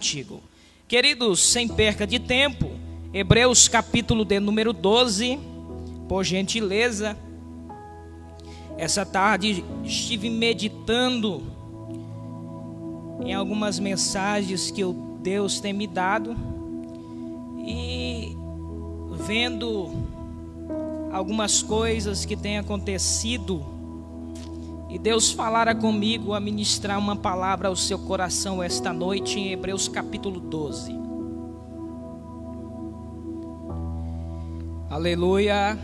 contigo. Queridos, sem perca de tempo, Hebreus capítulo de número 12, por gentileza. Essa tarde estive meditando em algumas mensagens que Deus tem me dado e vendo algumas coisas que têm acontecido, e Deus falara comigo a ministrar uma palavra ao seu coração esta noite em Hebreus capítulo 12. Aleluia.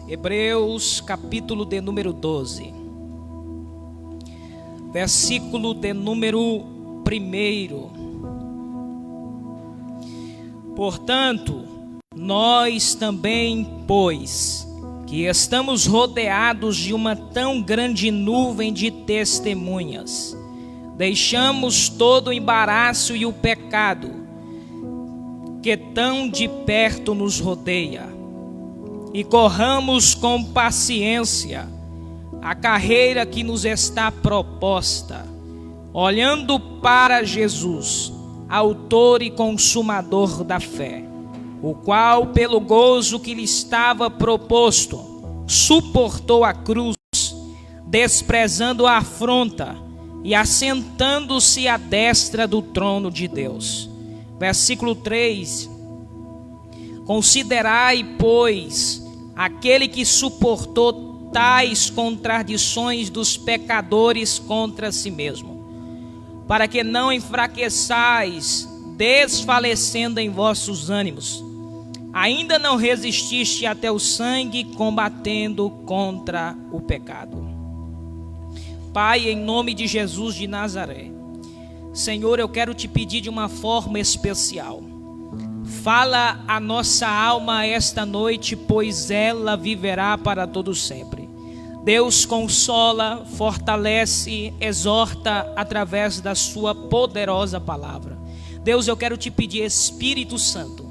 Hebreus capítulo de número 12, versículo de número 1. Portanto, nós também, pois, que estamos rodeados de uma tão grande nuvem de testemunhas, deixamos todo o embaraço e o pecado que tão de perto nos rodeia, e corramos com paciência a carreira que nos está proposta, olhando para Jesus, autor e consumador da fé, o qual, pelo gozo que lhe estava proposto, suportou a cruz, desprezando a afronta, e assentando-se à destra do trono de Deus. Versículo 3. Considerai, pois, aquele que suportou tais contradições dos pecadores contra si mesmo, para que não enfraqueçais, desfalecendo em vossos ânimos. Ainda não resististe até o sangue, combatendo contra o pecado. Pai, em nome de Jesus de Nazaré, Senhor, eu quero te pedir de uma forma especial. Fala a nossa alma esta noite, pois ela viverá para todo sempre. Deus consola, fortalece, exorta através da sua poderosa palavra. Deus, eu quero te pedir, Espírito Santo,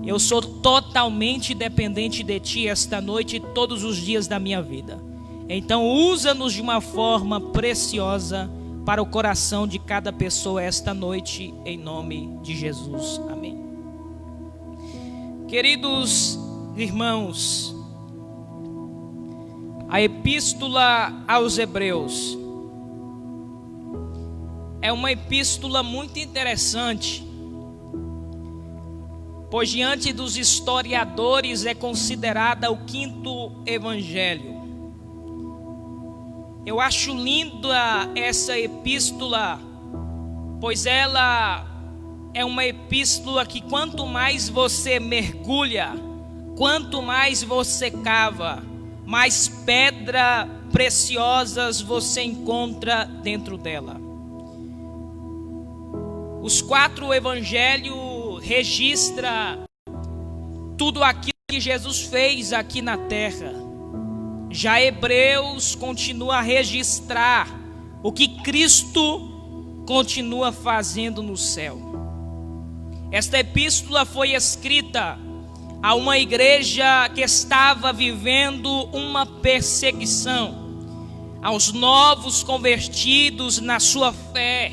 eu sou totalmente dependente de ti esta noite e todos os dias da minha vida. Então usa-nos de uma forma preciosa para o coração de cada pessoa esta noite, em nome de Jesus. Amém. Queridos irmãos, a epístola aos Hebreus é uma epístola muito interessante, pois diante dos historiadores é considerada o quinto evangelho. Eu acho linda essa epístola, pois ela é uma epístola que quanto mais você mergulha, quanto mais você cava, mais pedras preciosas você encontra dentro dela. Os 4 evangelhos registram tudo aquilo que Jesus fez aqui na terra. Já Hebreus continua a registrar o que Cristo continua fazendo no céu. Esta epístola foi escrita a uma igreja que estava vivendo uma perseguição, aos novos convertidos na sua fé,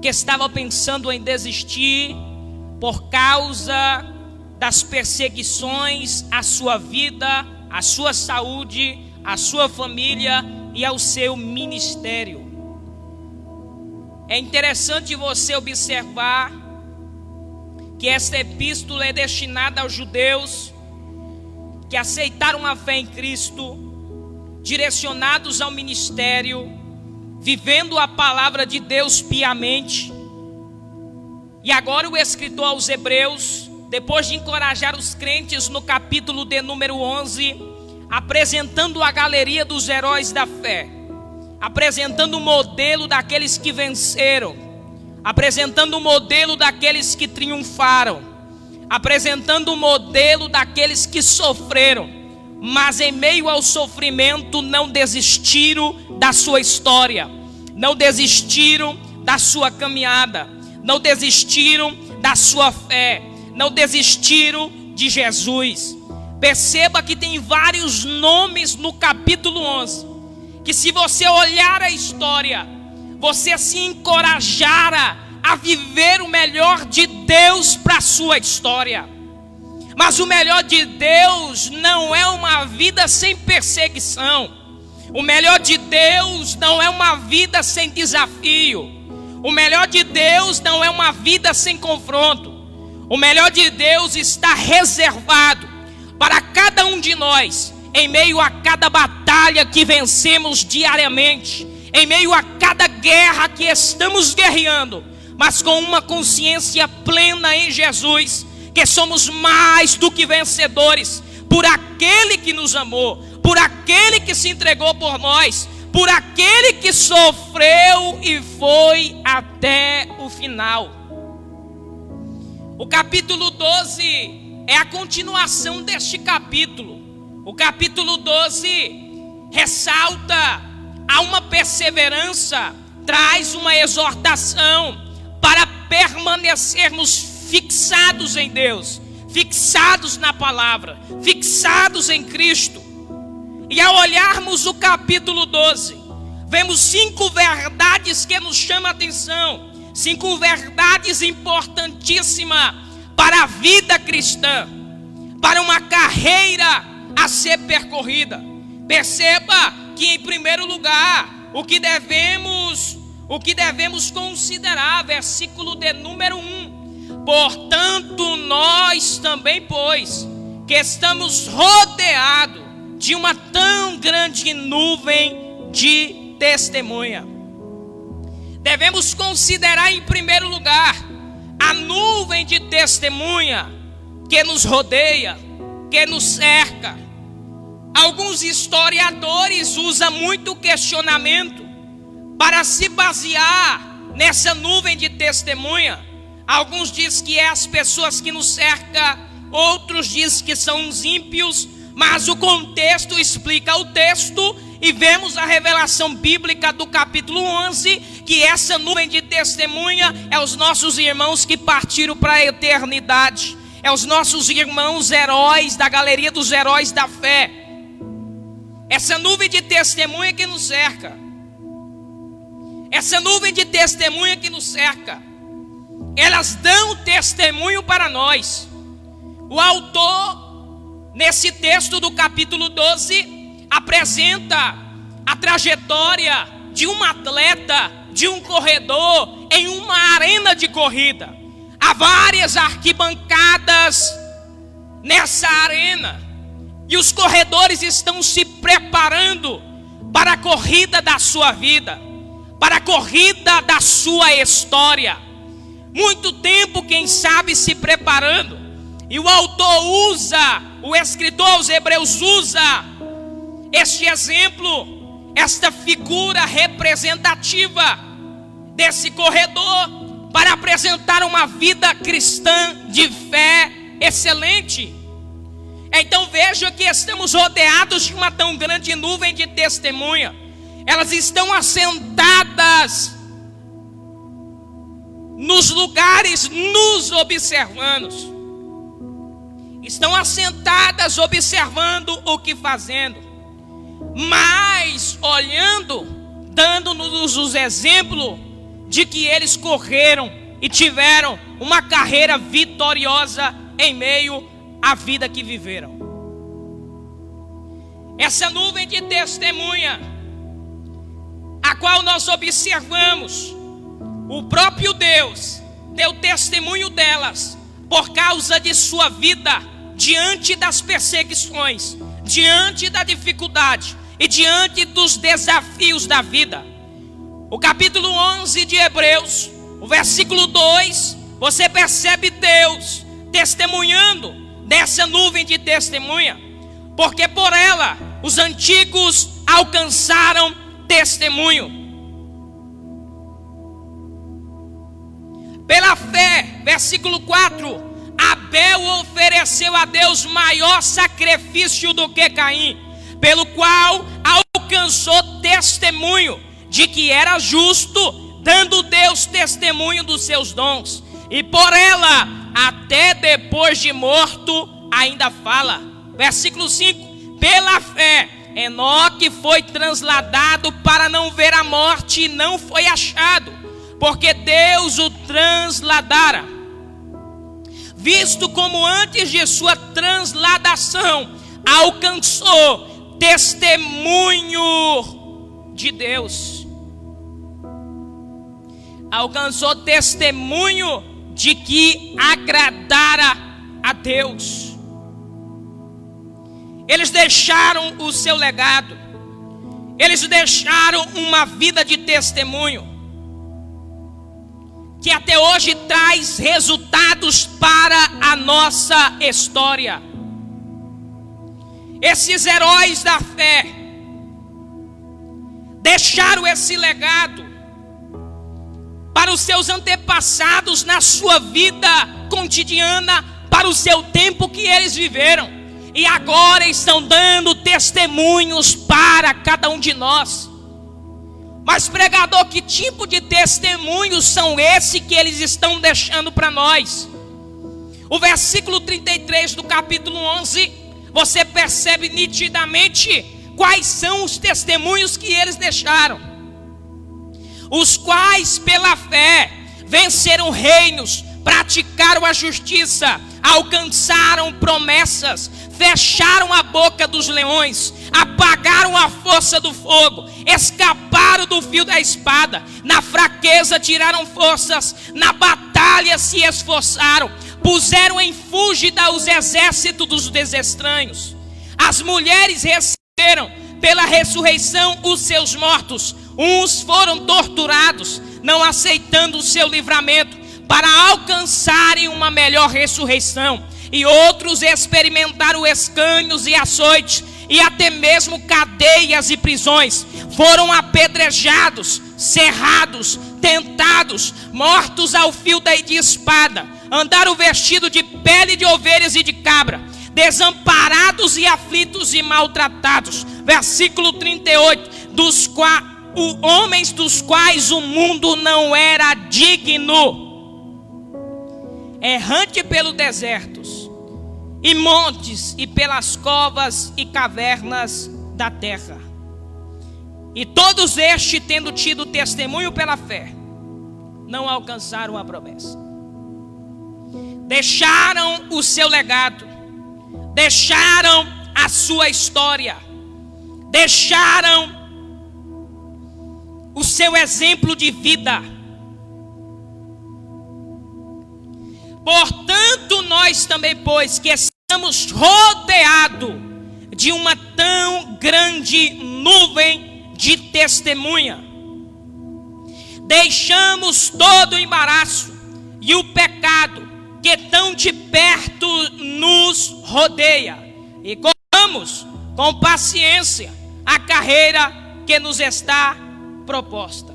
que estava pensando em desistir por causa das perseguições à sua vida, à sua saúde, à sua família e ao seu ministério. É interessante você observar que esta epístola é destinada aos judeus que aceitaram a fé em Cristo, direcionados ao ministério, vivendo a palavra de Deus piamente. E agora o escritor aos Hebreus, depois de encorajar os crentes no capítulo de número 11, apresentando a galeria dos heróis da fé, apresentando o modelo daqueles que venceram, apresentando o modelo daqueles que triunfaram, apresentando o modelo daqueles que sofreram, mas em meio ao sofrimento não desistiram da sua história, não desistiram da sua caminhada, não desistiram da sua fé, não desistiram de Jesus. Perceba que tem vários nomes no capítulo 11, que se você olhar a história, você se encorajara a viver o melhor de Deus para a sua história. Mas o melhor de Deus não é uma vida sem perseguição. O melhor de Deus não é uma vida sem desafio. O melhor de Deus não é uma vida sem confronto. O melhor de Deus está reservado para cada um de nós, em meio a cada batalha que vencemos diariamente, em meio a cada guerra que estamos guerreando, mas com uma consciência plena em Jesus, que somos mais do que vencedores, por aquele que nos amou, por aquele que se entregou por nós, por aquele que sofreu e foi até o final. O capítulo 12 é a continuação deste capítulo. O capítulo 12 ressalta a uma perseverança, traz uma exortação para permanecermos fixados em Deus, fixados na palavra, fixados em Cristo. E ao olharmos o capítulo 12, vemos 5 verdades que nos chamam a atenção, 5 verdades importantíssimas para a vida cristã, para uma carreira a ser percorrida. Perceba que, em primeiro lugar, o que devemos considerar, versículo de número 1. Portanto, nós também, pois, que estamos rodeados de uma tão grande nuvem de testemunha. Devemos considerar, em primeiro lugar, a nuvem de testemunha que nos rodeia, que nos cerca. Alguns historiadores usam muito questionamento para se basear nessa nuvem de testemunha. Alguns dizem que é as pessoas que nos cercam, outros dizem que são os ímpios, mas o contexto explica o texto e vemos a revelação bíblica do capítulo 11, que essa nuvem de testemunha é os nossos irmãos que partiram para a eternidade, é os nossos irmãos heróis da galeria dos heróis da fé. Essa nuvem de testemunha que nos cerca, essa nuvem de testemunha que nos cerca, elas dão testemunho para nós. O autor, nesse texto do capítulo 12, apresenta a trajetória de um atleta, de um corredor em uma arena de corrida. Há várias arquibancadas nessa arena e os corredores estão se preparando para a corrida da sua vida, para a corrida da sua história. Muito tempo, quem sabe, se preparando. E o autor usa, o escritor aos Hebreus usa este exemplo, esta figura representativa desse corredor para apresentar uma vida cristã de fé excelente. Então veja que estamos rodeados de uma tão grande nuvem de testemunha. Elas estão assentadas nos lugares, nos observando. Estão assentadas observando o que fazendo, mas olhando, dando-nos os exemplos de que eles correram e tiveram uma carreira vitoriosa em meio à vida que viveram. Essa nuvem de testemunha, a qual nós observamos, o próprio Deus deu testemunho delas por causa de sua vida diante das perseguições, diante da dificuldade e diante dos desafios da vida. O capítulo 11 de Hebreus, o versículo 2, você percebe Deus testemunhando dessa nuvem de testemunha, porque por ela os antigos alcançaram testemunho. Pela fé, versículo 4, Abel ofereceu a Deus maior sacrifício do que Caim, pelo qual alcançou testemunho de que era justo, dando Deus testemunho dos seus dons. E por ela, até depois de morto, ainda fala. Versículo 5, pela fé, Enoque foi transladado para não ver a morte e não foi achado, porque Deus o transladara, visto como antes de sua transladação alcançou testemunho de Deus. Alcançou testemunho de que agradara a Deus. Eles deixaram o seu legado. Eles deixaram uma vida de testemunho que até hoje traz resultados para a nossa história. Esses heróis da fé deixaram esse legado para os seus antepassados na sua vida cotidiana, para o seu tempo que eles viveram, e agora estão dando testemunhos para cada um de nós. Mas, pregador, que tipo de testemunhos são esses que eles estão deixando para nós? O versículo 33 do capítulo 11, você percebe nitidamente quais são os testemunhos que eles deixaram. Os quais pela fé venceram reinos, praticaram a justiça, alcançaram promessas, fecharam a boca dos leões, apagaram a força do fogo, escaparam do fio da espada, na fraqueza tiraram forças, na batalha se esforçaram, puseram em fúgida os exércitos dos desestranhos. As mulheres receberam pela ressurreição os seus mortos, uns foram torturados, não aceitando o seu livramento, para alcançarem uma melhor ressurreição, e outros experimentaram escânios e açoites, e até mesmo cadeias e prisões, foram apedrejados, cerrados, tentados, mortos ao fio de espada, andaram vestidos de pele de ovelhas e de cabra, desamparados e aflitos e maltratados. Versículo 38, homens dos quais o mundo não era digno, errante pelos desertos e montes e pelas covas e cavernas da terra. E todos estes, tendo tido testemunho pela fé, não alcançaram a promessa. Deixaram o seu legado, deixaram a sua história, deixaram o seu exemplo de vida. Portanto, nós também, pois que estamos rodeados de uma tão grande nuvem de testemunha, deixamos todo o embaraço e o pecado que tão de perto nos rodeia, e corramos com paciência a carreira que nos está proposta.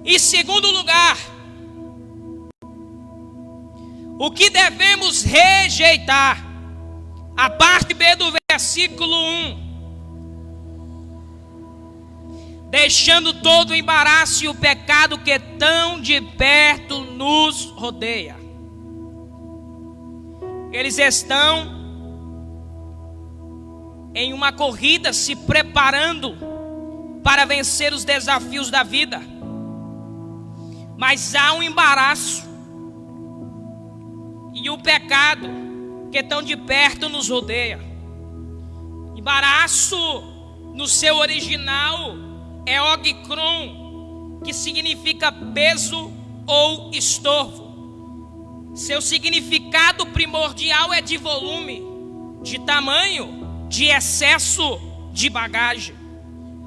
Em segundo lugar, o que devemos rejeitar? A parte B do versículo 1. Deixando todo o embaraço e o pecado que tão de perto nos rodeia. Eles estão em uma corrida, se preparando para vencer os desafios da vida. Mas há um embaraço e o pecado que tão de perto nos rodeia. Embaraço, no seu original, é ogikron, que significa peso ou estorvo. Seu significado primordial é de volume, de tamanho, de excesso de bagagem.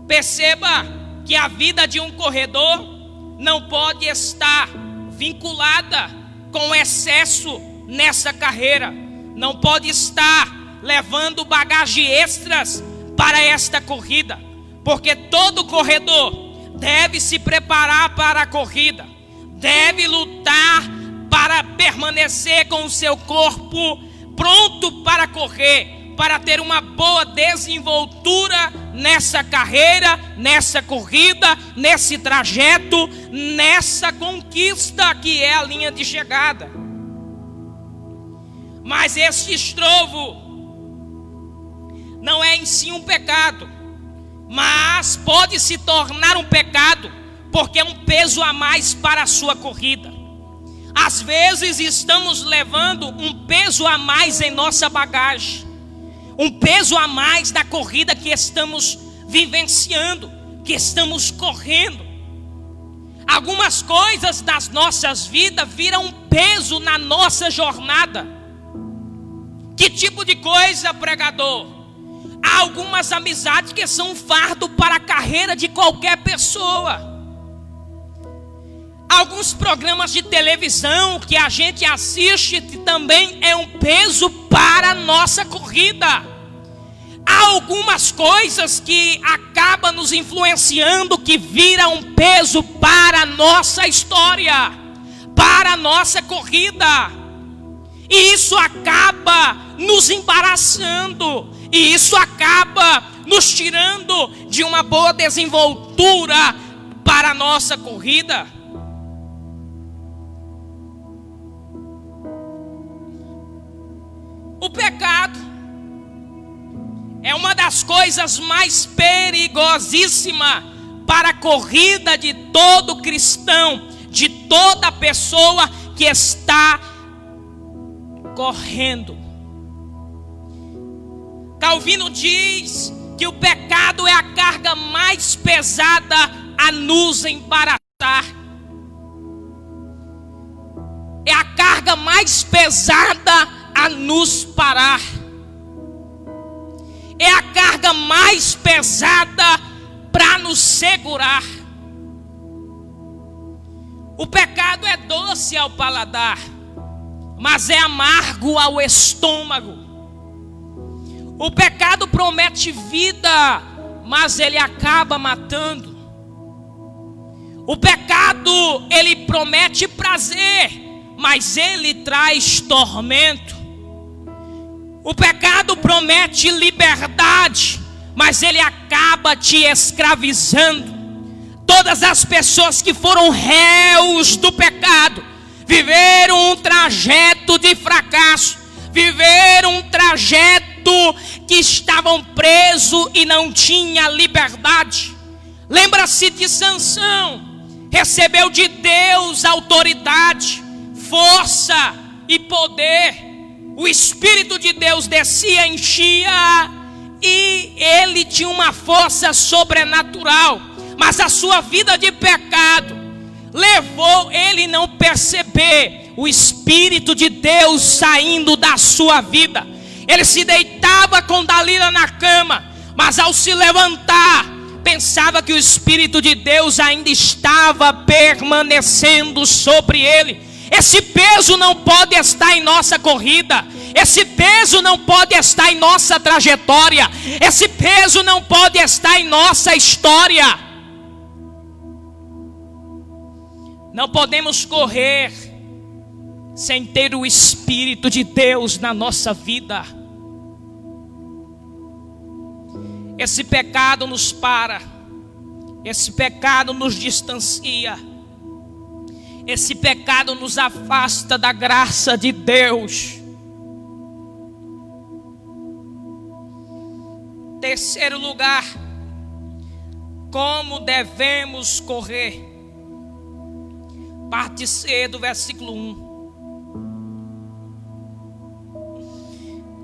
Perceba que a vida de um corredor não pode estar vinculada com excesso nessa carreira. Não pode estar levando bagagem extras para esta corrida, porque todo corredor deve se preparar para a corrida, deve lutar para permanecer com o seu corpo pronto para correr, para ter uma boa desenvoltura nessa carreira, nessa corrida, nesse trajeto, nessa conquista que é a linha de chegada. Mas esse estrovo não é em si um pecado, mas pode se tornar um pecado, porque é um peso a mais para a sua corrida. Às vezes estamos levando um peso a mais em nossa bagagem, um peso a mais da corrida que estamos vivenciando, que estamos correndo. Algumas coisas das nossas vidas viram um peso na nossa jornada. Que tipo de coisa, pregador? Há algumas amizades que são um fardo para a carreira de qualquer pessoa. Alguns programas de televisão que a gente assiste também é um peso para a nossa corrida. Há algumas coisas que acabam nos influenciando, que viram um peso para a nossa história, para a nossa corrida. E isso acaba nos embaraçando, e isso acaba nos tirando de uma boa desenvoltura para a nossa corrida. O pecado é uma das coisas mais perigosíssimas para a corrida de todo cristão, de toda pessoa que está correndo. Calvino diz que o pecado é a carga mais pesada a nos embaraçar. É a carga mais pesada a nos parar. É a carga mais pesada para nos segurar. O pecado é doce ao paladar, mas é amargo ao estômago. O pecado promete vida, mas ele acaba matando. O pecado, ele promete prazer, mas ele traz tormento. O pecado promete liberdade, mas ele acaba te escravizando. Todas as pessoas que foram réus do pecado viveram um trajeto de fracasso, viveram um trajeto que estavam presos e não tinha liberdade. Lembra-se de Sansão, recebeu de Deus autoridade, força e poder. O Espírito de Deus descia, enchia, e ele tinha uma força sobrenatural. Mas a sua vida de pecado levou ele não perceber o Espírito de Deus saindo da sua vida. Ele se deitava com Dalila na cama, mas ao se levantar, pensava que o Espírito de Deus ainda estava permanecendo sobre ele. Esse peso não pode estar em nossa corrida. Esse peso não pode estar em nossa trajetória. Esse peso não pode estar em nossa história. Não podemos correr sem ter o Espírito de Deus na nossa vida. Esse pecado nos para. Esse pecado nos distancia. Esse pecado nos afasta da graça de Deus. Terceiro lugar, como devemos correr? Parte C do versículo 1.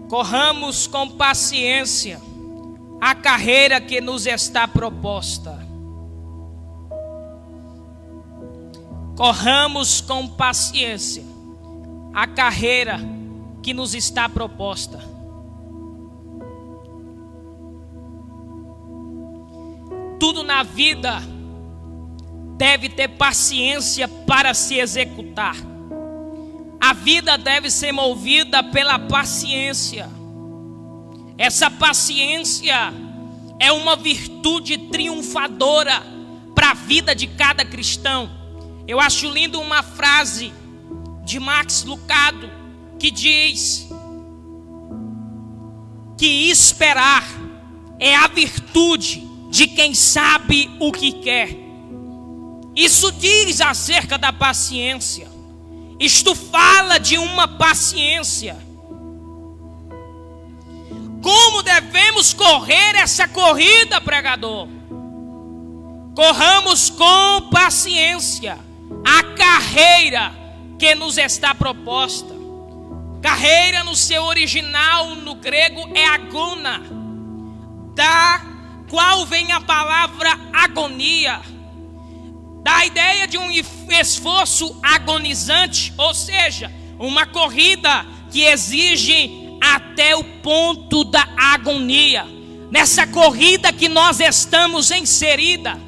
Corramos com paciência a carreira que nos está proposta. Corramos com paciência a carreira que nos está proposta. Tudo na vida deve ter paciência para se executar. A vida deve ser movida pela paciência. Essa paciência é uma virtude triunfadora para a vida de cada cristão. Eu acho lindo uma frase de Max Lucado que diz que esperar é a virtude de quem sabe o que quer. Isso diz acerca da paciência. Isto fala de uma paciência. Como devemos correr essa corrida, pregador. Corramos com paciência a carreira que nos está proposta. Carreira no seu original, no grego, é agona, da qual vem a palavra agonia, da ideia de um esforço agonizante, ou seja, uma corrida que exige até o ponto da agonia. Nessa corrida que nós estamos inserida,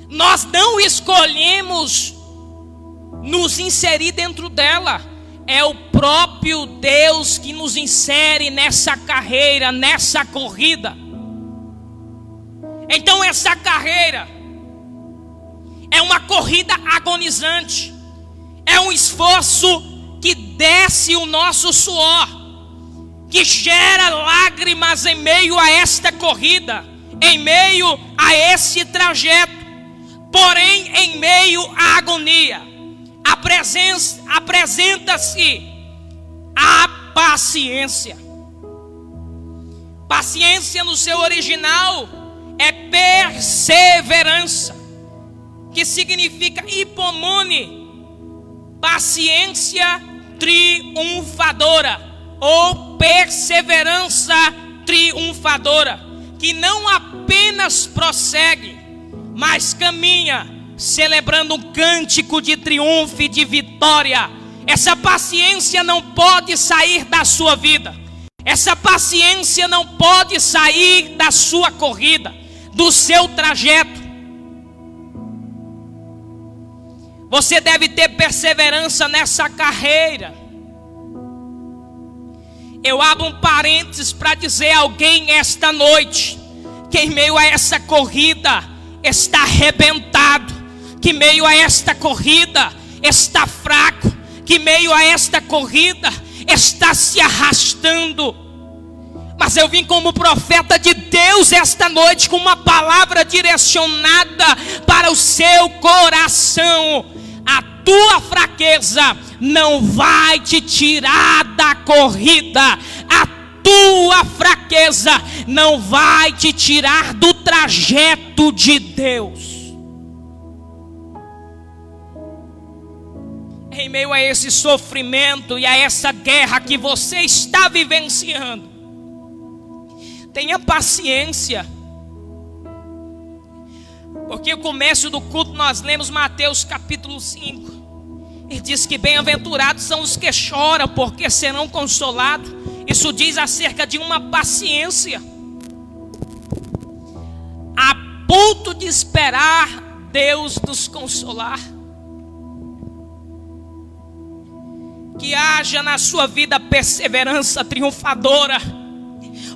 nós não escolhemos nos inserir dentro dela. É o próprio Deus que nos insere nessa carreira, nessa corrida. Então essa carreira é uma corrida agonizante. É um esforço que desce o nosso suor, que gera lágrimas em meio a esta corrida, em meio a esse trajeto. Porém, em meio à agonia, apresenta-se a paciência. Paciência no seu original é perseverança, que significa hipomone, paciência triunfadora, ou perseverança triunfadora, que não apenas prossegue, mas caminha, celebrando um cântico de triunfo e de vitória. Essa paciência não pode sair da sua vida. Essa paciência não pode sair da sua corrida, do seu trajeto. Você deve ter perseverança nessa carreira. Eu abro um parênteses para dizer a alguém esta noite que em meio a essa corrida está arrebentado, que em meio a esta corrida está fraco, que em meio a esta corrida está se arrastando. Mas eu vim como profeta de Deus esta noite com uma palavra direcionada para o seu coração. A tua fraqueza não vai te tirar da corrida. A tua fraqueza não vai te tirar do trajeto de Deus. Em meio a esse sofrimento e a essa guerra que você está vivenciando, tenha paciência. Porque o começo do culto nós lemos Mateus capítulo 5. E diz que bem-aventurados são os que choram, porque serão consolados. Isso diz acerca de uma paciência, a ponto de esperar Deus nos consolar. Que haja na sua vida perseverança triunfadora.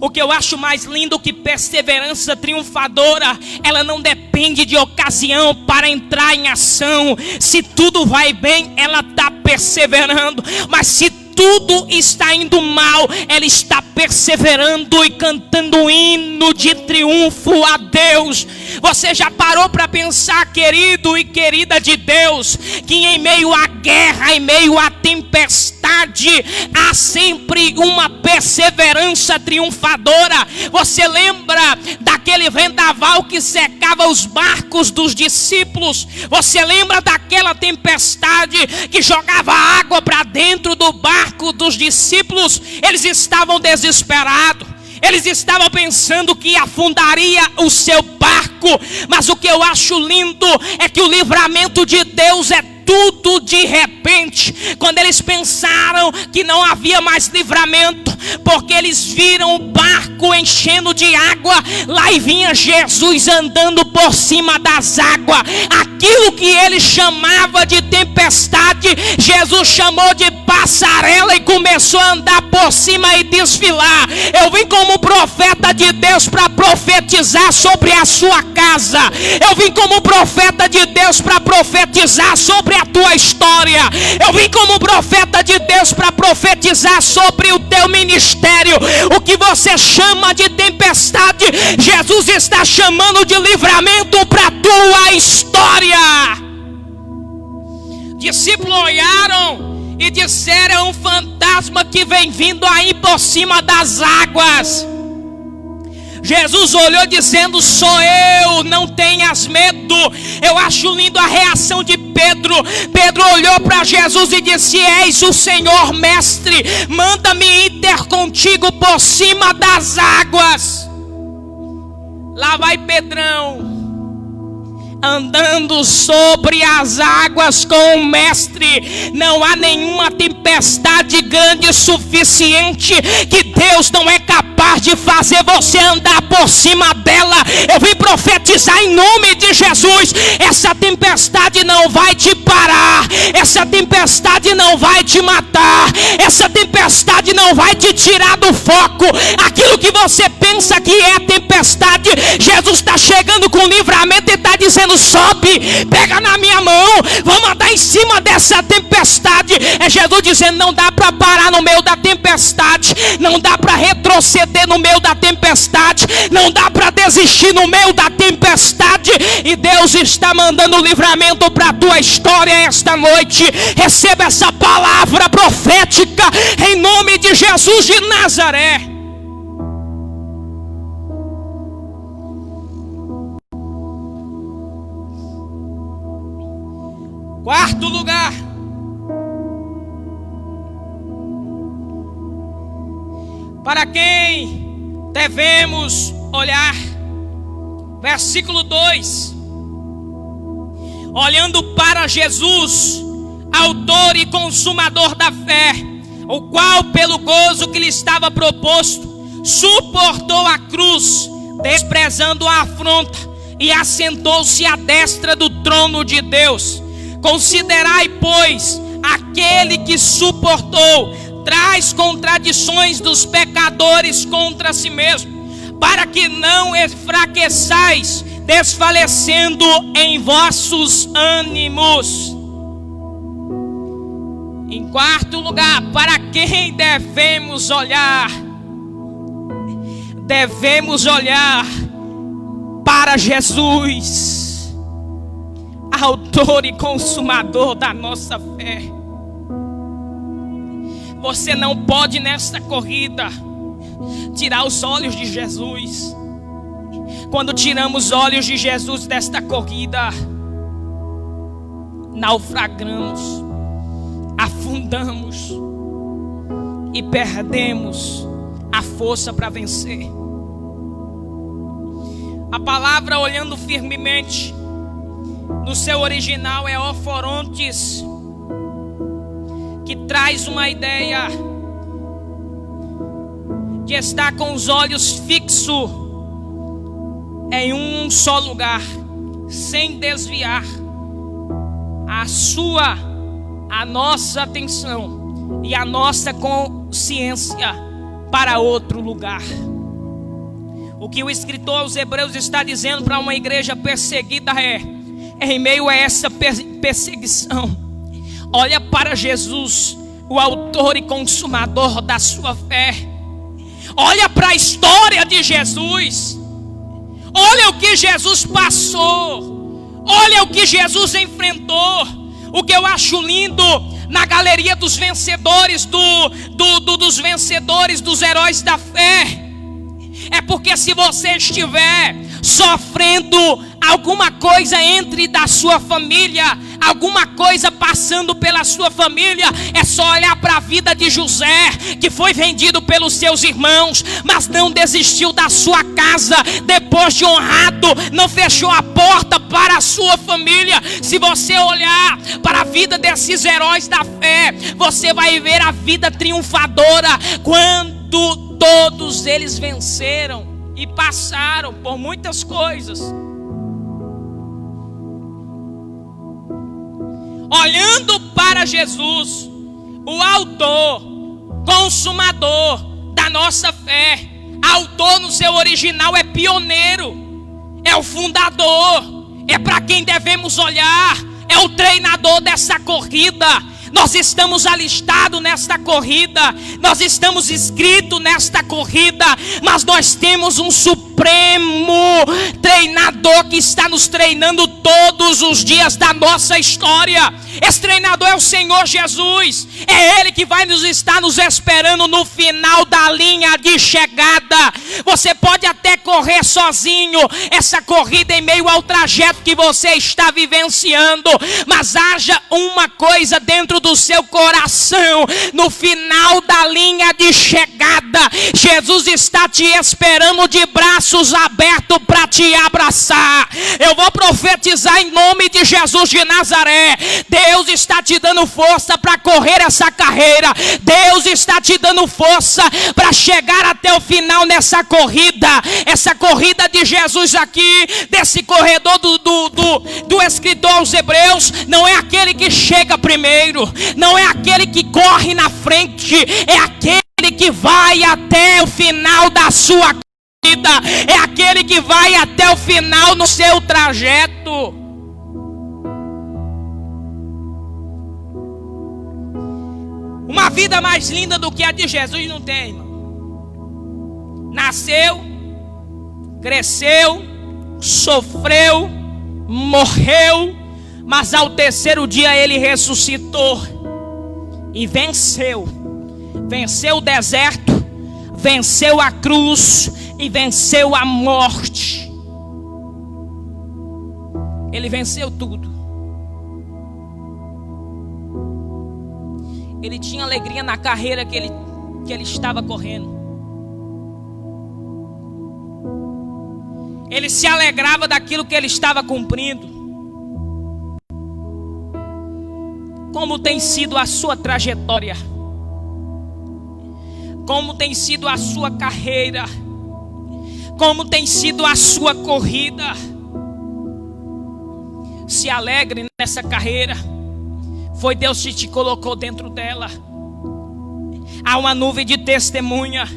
O que eu acho mais lindo que perseverança triunfadora, ela não depende de ocasião para entrar em ação. Se tudo vai bem, ela está perseverando. Mas se tudo está indo mal, ela está perseverando e cantando um hino de triunfo a Deus. Você já parou para pensar, querido e querida de Deus, que em meio à guerra, em meio à tempestade, há sempre uma perseverança triunfadora? Você lembra daquele vendaval que secava os barcos dos discípulos? Você lembra daquela tempestade que jogava água para dentro do barco dos discípulos? Eles estavam desesperados. Eles estavam pensando que afundaria o seu barco. Mas o que eu acho lindo é que o livramento de Deus é tudo de repente. Quando eles pensaram que não havia mais livramento, porque eles viram o barco enchendo de água, lá e vinha Jesus andando por cima das águas. Aquilo que ele chamava de tempestade, Jesus chamou de passarela e começou a andar por cima e desfilar. Eu vim como profeta de Deus para profetizar sobre a sua casa. Eu vim como profeta de Deus para profetizar sobre a tua história. Eu vim como profeta de Deus para profetizar sobre o teu ministério. O que você chama de tempestade, Jesus está chamando de livramento para a tua história. Discípulos olharam e disseram: um fantasma fantasma que vem vindo aí por cima das águas. Jesus olhou dizendo: sou eu, não tenhas medo. Eu acho lindo a reação de Pedro. Pedro olhou para Jesus e disse: eis o Senhor, mestre, manda-me ir ter contigo por cima das águas. Lá vai Pedrão, andando sobre as águas com o mestre. Não há nenhuma tempestade grande o suficiente que Deus não é capaz de fazer você andar por cima dela. Eu vim profetizar em nome de Jesus: essa tempestade não vai te parar, essa tempestade não vai te matar, essa tempestade não vai te tirar do foco. Aquilo que você pensa que é tempestade, Jesus está chegando com livramento e está dizendo: sobe, pega na minha mão, vamos andar em cima dessa tempestade. É Jesus dizendo: não dá para parar no meio da tempestade, não dá para retroceder no meio da tempestade, não dá para desistir no meio da tempestade. E Deus está mandando livramento para a tua história esta noite. Receba essa palavra profética em nome de Jesus de Nazaré. Quarto lugar, para quem devemos olhar, versículo 2: olhando para Jesus, autor e consumador da fé, o qual pelo gozo que lhe estava proposto, suportou a cruz, desprezando a afronta, e assentou-se à destra do trono de Deus. Considerai, pois, aquele que suportou traz contradições dos pecadores contra si mesmo, para que não enfraqueçais, desfalecendo em vossos ânimos. Em quarto lugar, para quem devemos olhar? Devemos olhar para Jesus, autor e consumador da nossa fé. Você não pode nesta corrida tirar os olhos de Jesus. Quando tiramos os olhos de Jesus desta corrida, naufragamos, afundamos e perdemos a força para vencer. A palavra olhando firmemente no seu original é oforontes, que traz uma ideia de estar com os olhos fixos em um só lugar, sem desviar a nossa atenção e a nossa consciência para outro lugar. O que o escritor aos Hebreus está dizendo para uma igreja perseguida em meio a essa perseguição, olha para Jesus, o autor e consumador da sua fé. Olha para a história de Jesus. Olha o que Jesus passou. Olha o que Jesus enfrentou. O que eu acho lindo na galeria dos vencedores, dos vencedores, dos heróis da fé, é porque se você estiver sofrendo alguma coisa entre da sua família, alguma coisa passando pela sua família, é só olhar para a vida de José, que foi vendido pelos seus irmãos, mas não desistiu da sua casa, depois de honrado, não fechou a porta para a sua família. Se você olhar para a vida desses heróis da fé, você vai ver a vida triunfadora, quando todos eles venceram e passaram por muitas coisas. Olhando para Jesus, o autor, consumador da nossa fé. Autor no seu original é pioneiro, é o fundador, é para quem devemos olhar, é o treinador dessa corrida. Nós estamos alistados nesta corrida, nós estamos inscritos nesta corrida, mas nós temos um suporte supremo treinador que está nos treinando todos os dias da nossa história. Esse treinador é o Senhor Jesus. É Ele que vai estar nos esperando no final da linha de chegada. Você pode até correr sozinho essa corrida em meio ao trajeto que você está vivenciando, mas haja uma coisa dentro do seu coração: no final da linha de chegada, Jesus está te esperando de braços abertos para te abraçar. Eu vou profetizar em nome de Jesus de Nazaré. Deus está te dando força para correr essa carreira. Deus está te dando força para chegar até o final nessa corrida. Essa corrida de Jesus aqui, desse corredor do escritor aos Hebreus, não é aquele que chega primeiro, não é aquele que corre na frente, é aquele que vai até o final da sua vida, é aquele que vai até o final no seu trajeto. Uma vida mais linda do que a de Jesus não tem, irmão. Nasceu, cresceu, sofreu, morreu, mas ao terceiro dia ele ressuscitou e venceu. Venceu o deserto, venceu a cruz e venceu a morte. Ele venceu tudo. Ele tinha alegria na carreira que ele estava correndo. Ele se alegrava daquilo que ele estava cumprindo. Como tem sido a sua trajetória? Como tem sido a sua carreira? Como tem sido a sua corrida? Se alegre nessa carreira. Foi Deus que te colocou dentro dela. Há uma nuvem de testemunha.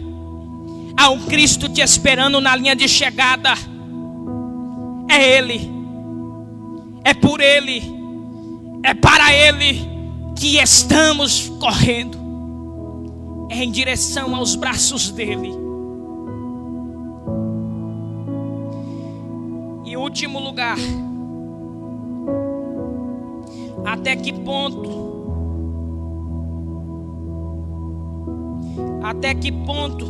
Há um Cristo te esperando na linha de chegada. É Ele. É por Ele. É para Ele que estamos correndo. É em direção aos braços dele. E em último lugar, até que ponto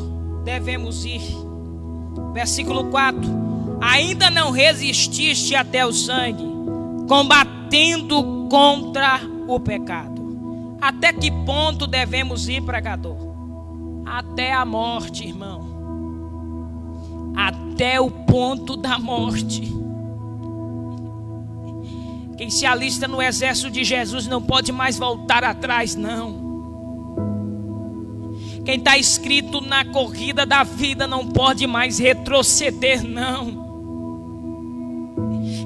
devemos ir? Versículo 4: ainda não resististe até o sangue, combatendo contra o pecado. Até que ponto devemos ir, pregador? Até a morte, irmão. Até o ponto da morte. Quem se alista no exército de Jesus não pode mais voltar atrás, não. Quem está inscrito na corrida da vida não pode mais retroceder, não.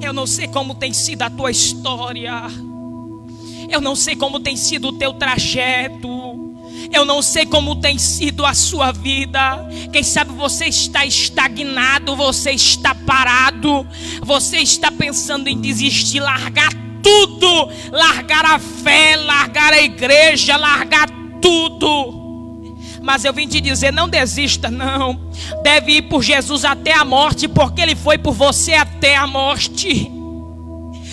Eu não sei como tem sido a tua história. Eu não sei como tem sido o teu trajeto. Eu não sei como tem sido a sua vida. Quem sabe você está estagnado, você está parado, você está pensando em desistir, largar tudo, largar a fé, largar a igreja, largar tudo. Mas eu vim te dizer, não desista não. Deve ir por Jesus até a morte, porque Ele foi por você até a morte.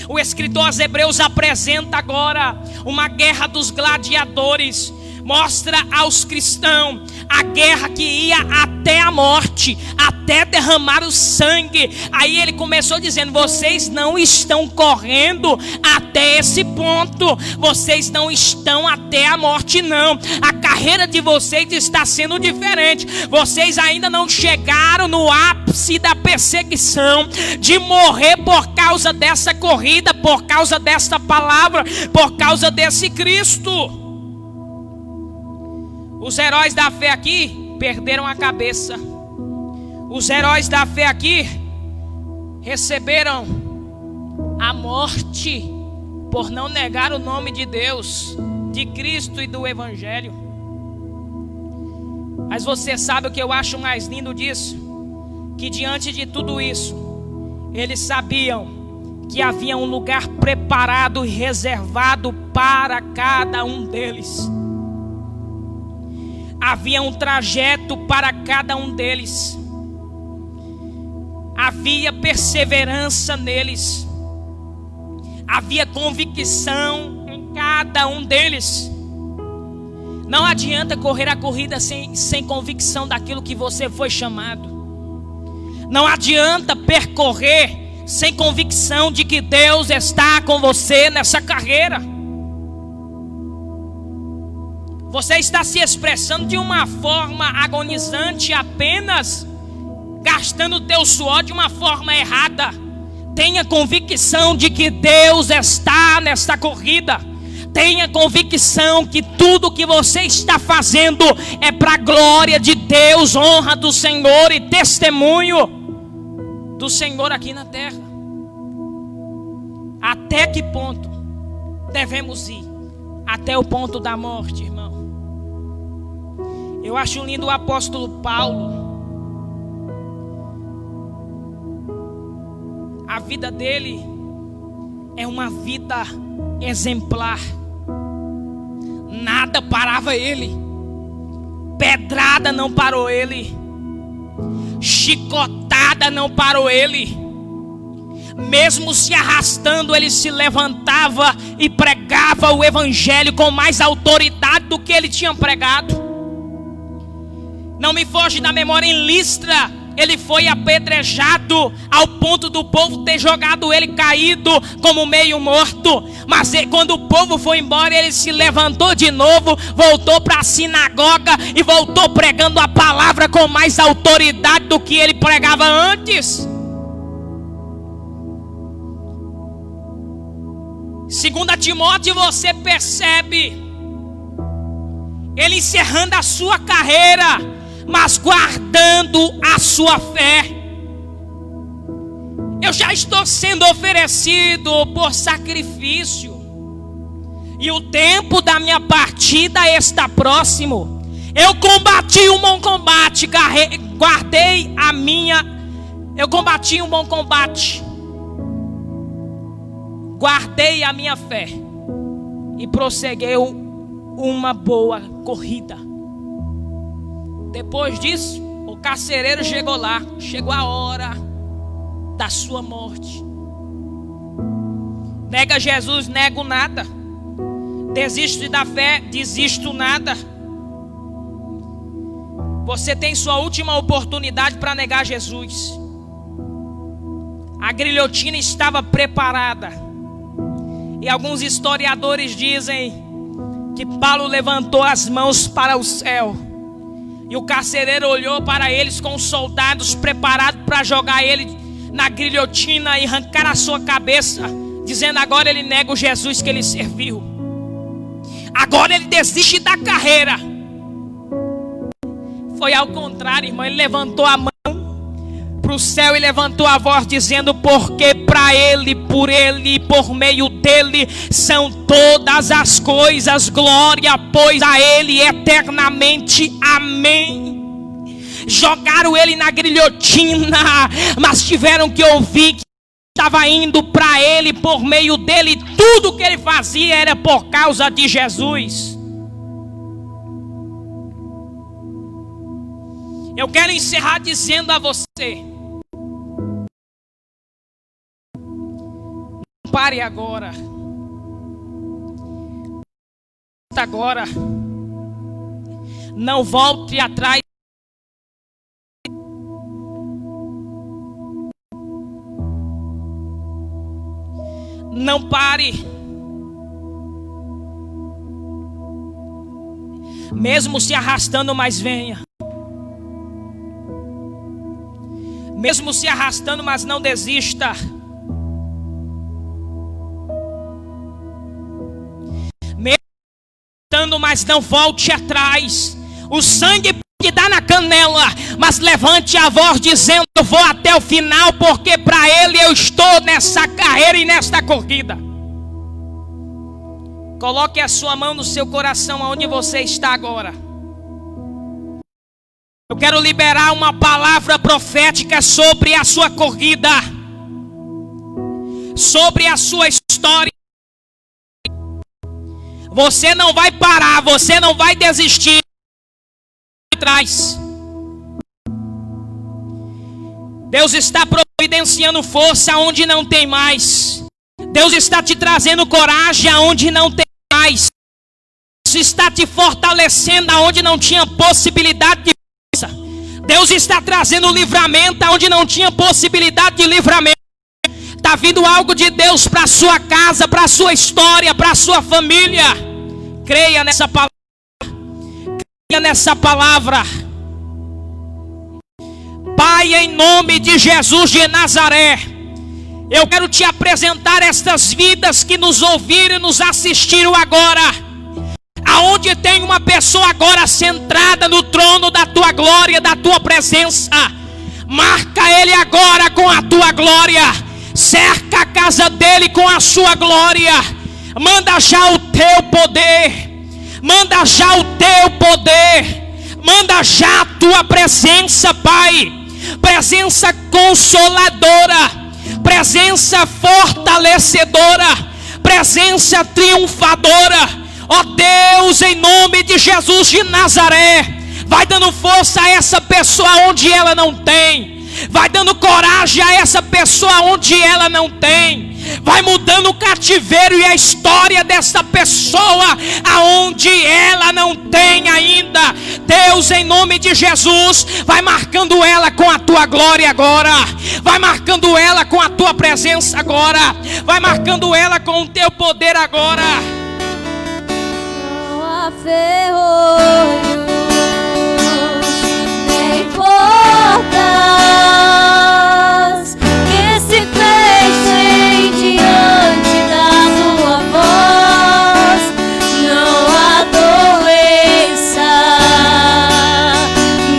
O escritor aos Hebreus apresenta agora uma guerra dos gladiadores. Mostra aos cristãos a guerra que ia até a morte, até derramar o sangue. Aí ele começou dizendo: vocês não estão correndo até esse ponto, vocês não estão até a morte não. A carreira de vocês está sendo diferente. Vocês ainda não chegaram no ápice da perseguição, de morrer por causa dessa corrida, por causa dessa palavra, por causa desse Cristo. Os heróis da fé aqui perderam a cabeça. Os heróis da fé aqui receberam a morte por não negar o nome de Deus, de Cristo e do Evangelho. Mas você sabe o que eu acho mais lindo disso? Que diante de tudo isso, eles sabiam que havia um lugar preparado e reservado para cada um deles. Havia um trajeto para cada um deles. havia perseverança neles, havia convicção em cada um deles. Não adianta correr a corrida sem convicção daquilo que você foi chamado. Não adianta percorrer sem convicção de que Deus está com você nessa carreira. Você está se expressando de uma forma agonizante, apenas gastando o teu suor de uma forma errada. Tenha convicção de que Deus está nesta corrida. Tenha convicção que tudo que você está fazendo é para a glória de Deus, honra do Senhor e testemunho do Senhor aqui na terra. Até que ponto devemos ir? Até o ponto da morte, irmão. Eu acho lindo o apóstolo Paulo. A vida dele é uma vida exemplar. Nada parava ele. Pedrada não parou ele. Chicotada não parou ele. Mesmo se arrastando, ele se levantava e pregava o evangelho com mais autoridade do que ele tinha pregado. Não me foge da memória, em Listra ele foi apedrejado ao ponto do povo ter jogado ele caído como meio morto. Mas quando o povo foi embora, ele se levantou de novo, voltou para a sinagoga e voltou pregando a palavra com mais autoridade do que ele pregava antes. 2 Timóteo, você percebe ele encerrando a sua carreira, mas guardando a sua fé. Eu já estou sendo oferecido por sacrifício, e o tempo da minha partida está próximo. Eu combati um bom combate, eu combati um bom combate, guardei a minha fé e prosseguiu uma boa corrida. Depois disso, o carcereiro chegou lá. Chegou a hora da sua morte. Nega Jesus, nego nada. Desisto da fé, desisto nada. Você tem sua última oportunidade para negar Jesus. A guilhotina estava preparada. E alguns historiadores dizem que Paulo levantou as mãos para o céu. E o carcereiro olhou para eles com os soldados preparados para jogar ele na guilhotina e arrancar a sua cabeça, dizendo: agora ele nega o Jesus que ele serviu. Agora ele desiste da carreira. Foi ao contrário, irmão. Ele levantou a mão para o céu e levantou a voz dizendo: porque para ele, por ele e por meio dele são todas as coisas, glória pois a ele eternamente, amém. Jogaram ele na guilhotina, mas tiveram que ouvir que estava indo para ele, por meio dele, tudo que ele fazia era por causa de Jesus. Eu quero encerrar dizendo a você: pare agora. Agora. Não volte atrás. Não pare. Mesmo se arrastando, mas venha. Mesmo se arrastando, mas não desista. Mas não volte atrás. O sangue pode dar na canela, mas levante a voz dizendo: eu vou até o final, porque para ele eu estou nessa carreira e nesta corrida. Coloque a sua mão no seu coração, aonde você está agora. Eu quero liberar uma palavra profética sobre a sua corrida, sobre a sua história. Você não vai parar, você não vai desistir. Atrás. Deus está evidenciando força aonde não tem mais. Deus está te trazendo coragem aonde não tem mais. Deus está te fortalecendo aonde não tinha possibilidade de força. Deus está trazendo livramento aonde não tinha possibilidade de livramento. Está vindo algo de Deus para a sua casa, para a sua história, para a sua família. Creia nessa palavra. Creia nessa palavra. Pai, em nome de Jesus de Nazaré, eu quero te apresentar estas vidas que nos ouviram e nos assistiram agora. Aonde tem uma pessoa agora centrada no trono da tua glória, da tua presença. Marca ele agora com a tua glória. Cerca a casa dele com a sua glória. Manda já o teu poder. Manda já o teu poder. Manda já a tua presença, Pai. Presença consoladora. Presença fortalecedora. Presença triunfadora. Ó Deus, em nome de Jesus de Nazaré, vai dando força a essa pessoa onde ela não tem. Vai dando coragem a essa pessoa onde ela não tem. Vai mudando o cativeiro e a história dessa pessoa aonde ela não tem ainda. Deus, em nome de Jesus, vai marcando ela com a tua glória agora. Vai marcando ela com a tua presença agora. Vai marcando ela com o teu poder agora. Não há ferrolhos, nem portas que se fechem diante da tua voz. Não há doença,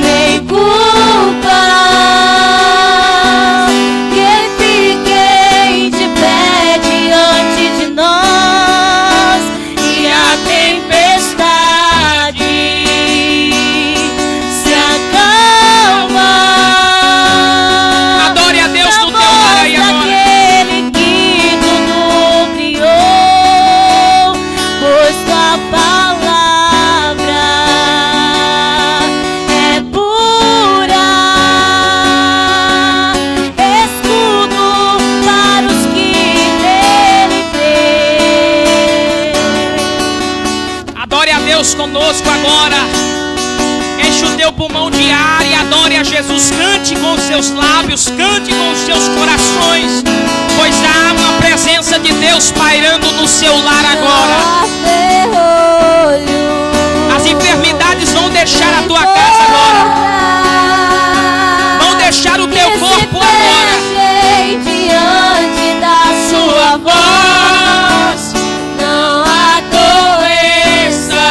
nem culpa que fiquem de pé diante de nós. E a tempestade se acalma. Adore a Deus no teu Na lar voz aí agora. daquele que tudo criou, pois tua palavra é pura, escudo para os que nele crêem. Adore a Deus conosco agora. Enche o teu pulmão de ar e adore a Jesus. Cante com os seus lábios, cante com os seus corações, pois há uma presença de Deus pairando no seu lar agora. Não há ferrolhos, As enfermidades vão deixar a tua casa agora. Vão deixar o teu corpo agora. Diante da sua voz, não há doença,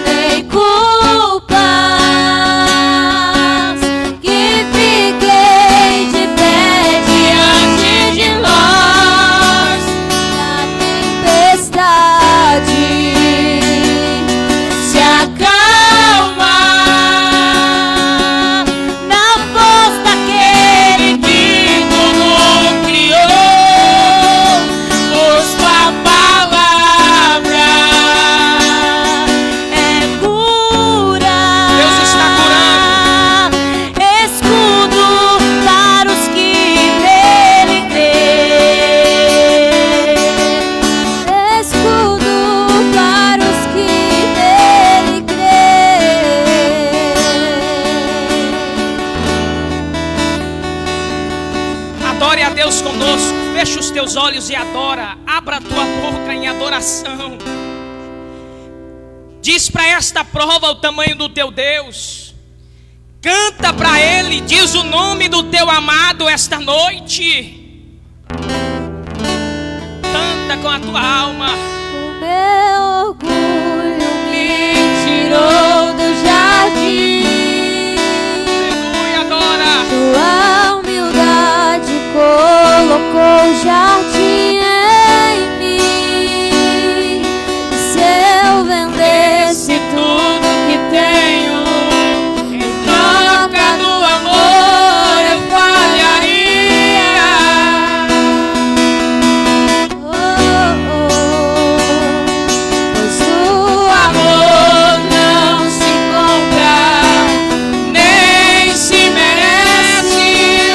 nem culpas que fiquem de pé diante de nós. A tempestade se acalma na voz daquele que tudo criou, pois tua palavra é pura. Deus está Escudo para os que nele crêem. Escudo para os que nele crêem. Adore a Deus conosco. Fecha os teus olhos e adora. Abra a tua boca em adoração. Diz para esta prova o tamanho do teu Deus. Canta para Ele. Diz o nome do teu amado esta noite. Canta com a tua alma. O meu orgulho me tirou do jardim. Aleluia, adora. Tua humildade colocou o jardim em mim. E se eu vendesse tudo que tenho em troca do amor, eu falharia. Pois o amor não se compra, nem se merece.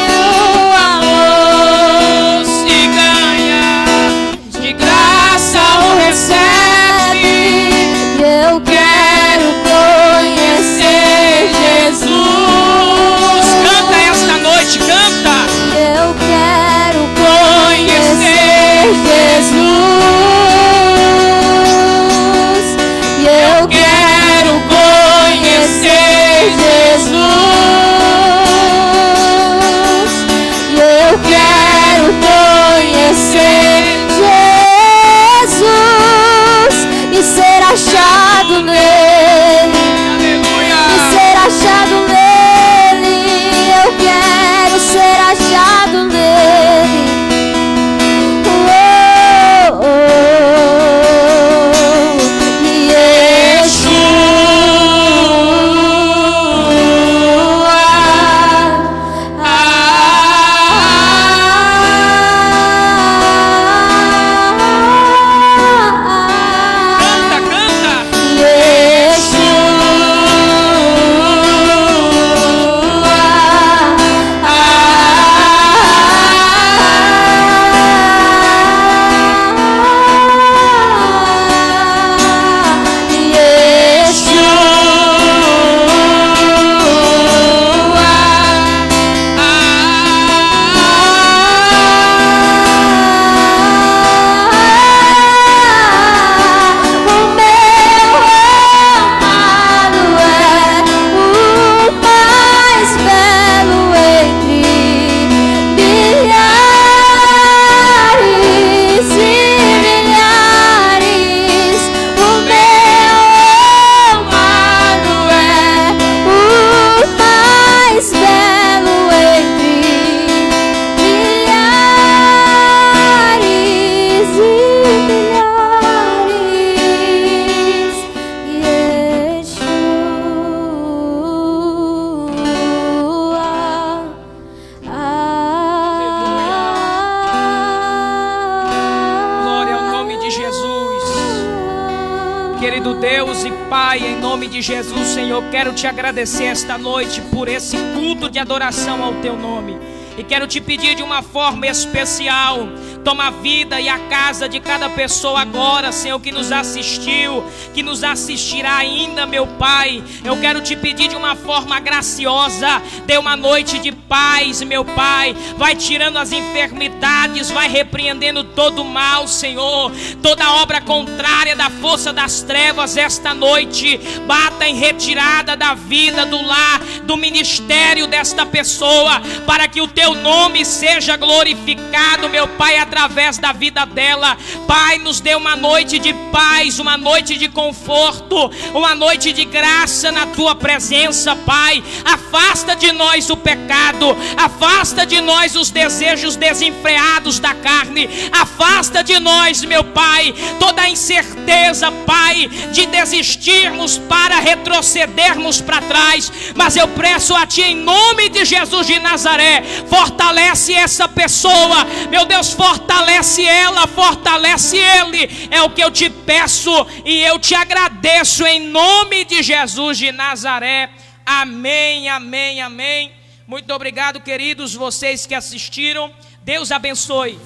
querido Deus e Pai, em nome de Jesus, Senhor, quero te agradecer esta noite por esse culto de adoração ao teu nome. E quero te pedir de uma forma especial, toma a vida e a casa de cada pessoa agora, Senhor, que nos assistiu, que nos assistirá ainda, meu Pai. Eu quero te pedir de uma forma graciosa, dê uma noite de paz, meu Pai. Vai tirando as enfermidades, vai repreendendo todo o mal, Senhor. Toda obra contrária da força das trevas esta noite, bata em retirada da vida, do lar, do ministério desta pessoa, para que o teu nome seja glorificado, meu Pai, através da vida dela. Pai, nos dê uma noite de paz, uma noite de conforto, uma noite de graça na tua presença, Pai. Afasta de nós o pecado, afasta de nós os desejos desenfreados da carne, afasta de nós, meu Pai, toda a incerteza, Pai, de desistirmos para retrocedermos para trás. Mas eu peço a Ti, em nome de Jesus de Nazaré, fortalece essa pessoa, meu Deus, fortalece ela, fortalece ele, é o que eu te peço e eu te agradeço em nome de Jesus de Nazaré. Amém, amém, amém. Muito obrigado, queridos, vocês que assistiram. Deus abençoe.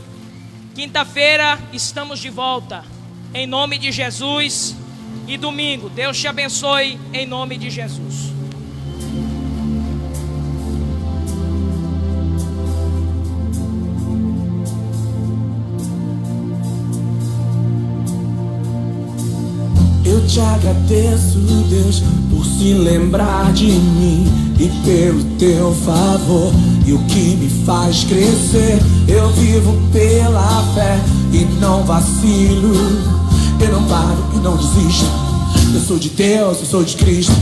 Quinta-feira estamos de volta, em nome de Jesus. E domingo, Deus te abençoe em nome de Jesus. Eu te agradeço, Deus, por se lembrar de mim e pelo teu favor. E o que me faz crescer, eu vivo pela fé e não vacilo. Eu não paro e não desisto. Eu sou de Deus, eu sou de Cristo.